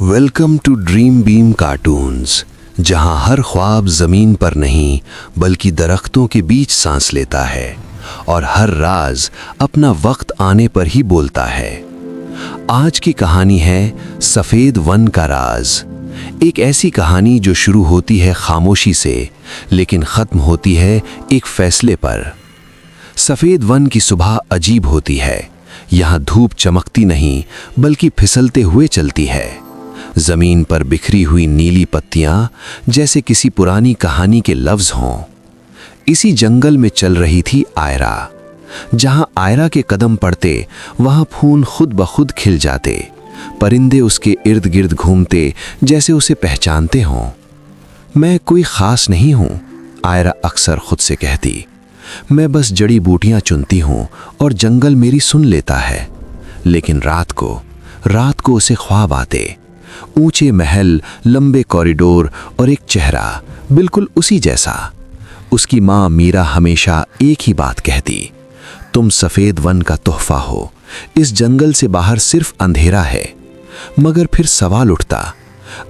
Welcome to dream beam cartoons, जहां हर ख्वाब ज़मीन पर नहीं बल्कि दरख्तों के बीच सांस लेता है और हर राज अपना वक्त आने पर ही बोलता है। आज की कहानी है सफ़ेद वन का राज। एक ऐसी कहानी जो शुरू होती है खामोशी से लेकिन ख़त्म होती है एक फैसले पर। सफ़ेद वन की सुबह अजीब होती है। यहाँ धूप चमकती नहीं बल्कि फिसलते हुए चलती है। जमीन पर बिखरी हुई नीली पत्तियां जैसे किसी पुरानी कहानी के लफ्ज हों। इसी जंगल में चल रही थी आयरा। जहां आयरा के कदम पड़ते वहां फूल खुद ब खुद खिल जाते। परिंदे उसके इर्द गिर्द घूमते जैसे उसे पहचानते हों। मैं कोई खास नहीं हूं, आयरा अक्सर खुद से कहती। मैं बस जड़ी बूटियां चुनती हूं और जंगल मेरी सुन लेता है। लेकिन रात को उसे ख्वाब आते। ऊंचे महल, लंबे कॉरिडोर और एक चेहरा बिल्कुल उसी जैसा। उसकी माँ मीरा हमेशा एक ही बात कहती, तुम सफ़ेद वन का तोहफा हो, इस जंगल से बाहर सिर्फ अंधेरा है। मगर फिर सवाल उठता,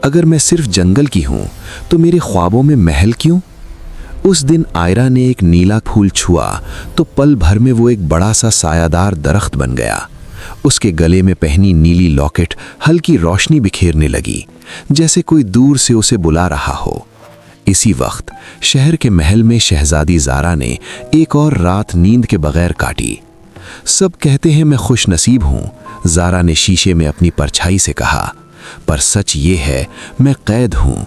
अगर मैं सिर्फ जंगल की हूँ तो मेरे ख्वाबों में महल क्यों? उस दिन आयरा ने एक नीला फूल छुआ तो पल भर में वो एक बड़ा सा सायादार दरख्त बन गया। उसके गले में पहनी नीली लॉकेट हल्की रोशनी बिखेरने लगी, जैसे कोई दूर से उसे बुला रहा हो। इसी वक्त शहर के महल में शहजादी ज़ारा ने एक और रात नींद के बगैर काटी। सब कहते हैं मैं खुश नसीब हूँ, ज़ारा ने शीशे में अपनी परछाई से कहा, पर सच ये है मैं कैद हूँ।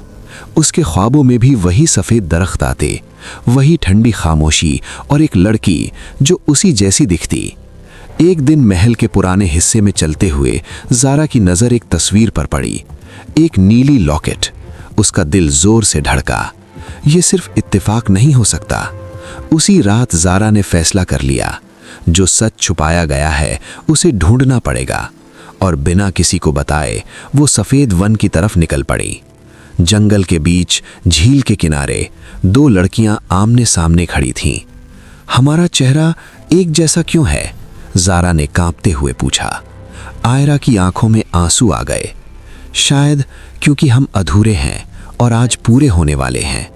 उसके ख्वाबों में भी वही सफ़ेद दरख्त आते, वही ठंडी खामोशी और एक लड़की जो उसी जैसी दिखती। एक दिन महल के पुराने हिस्से में चलते हुए ज़ारा की नज़र एक तस्वीर पर पड़ी, एक नीली लॉकेट। उसका दिल जोर से धड़का। ये सिर्फ इत्तेफाक नहीं हो सकता। उसी रात ज़ारा ने फैसला कर लिया, जो सच छुपाया गया है उसे ढूंढना पड़ेगा। और बिना किसी को बताए वो सफ़ेद वन की तरफ निकल पड़ी। जंगल के बीच झील के किनारे दो लड़कियां आमने सामने खड़ी थीं। हमारा चेहरा एक जैसा क्यों है? ज़ारा ने कांपते हुए पूछा। आयरा की आंखों में आंसू आ गए। शायद क्योंकि हम अधूरे हैं और आज पूरे होने वाले हैं।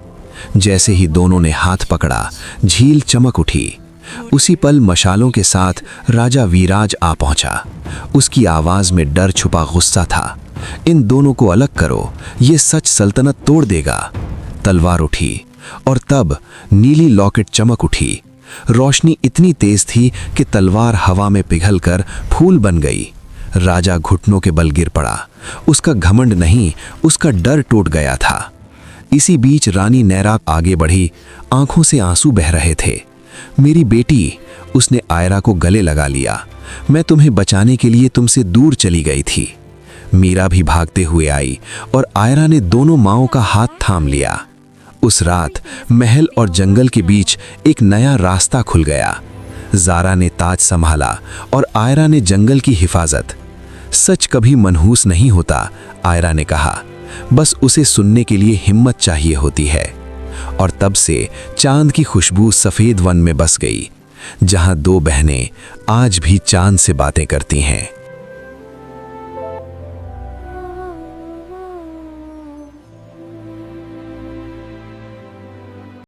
जैसे ही दोनों ने हाथ पकड़ा, झील चमक उठी। उसी पल मशालों के साथ राजा वीराज आ पहुंचा। उसकी आवाज में डर छुपा गुस्सा था। इन दोनों को अलग करो, ये सच सल्तनत तोड़ देगा। तलवार उठी और तब नीली लॉकेट चमक उठी। रोशनी इतनी तेज थी कि तलवार हवा में पिघलकर फूल बन गई। राजा घुटनों के बल गिर पड़ा। उसका घमंड नहीं, उसका डर टूट गया था। इसी बीच रानी नैरा आगे बढ़ी, आंखों से आंसू बह रहे थे। मेरी बेटी, उसने आयरा को गले लगा लिया। मैं तुम्हें बचाने के लिए तुमसे दूर चली गई थी। मीरा भी भागते हुए आई और आयरा ने दोनों माँओं का हाथ थाम लिया। उस रात महल और जंगल के बीच एक नया रास्ता खुल गया। ज़ारा ने ताज संभाला और आयरा ने जंगल की हिफाजत। सच कभी मनहूस नहीं होता, आयरा ने कहा, बस उसे सुनने के लिए हिम्मत चाहिए होती है। और तब से चांद की खुशबू सफ़ेद वन में बस गई, जहां दो बहनें आज भी चांद से बातें करती हैं।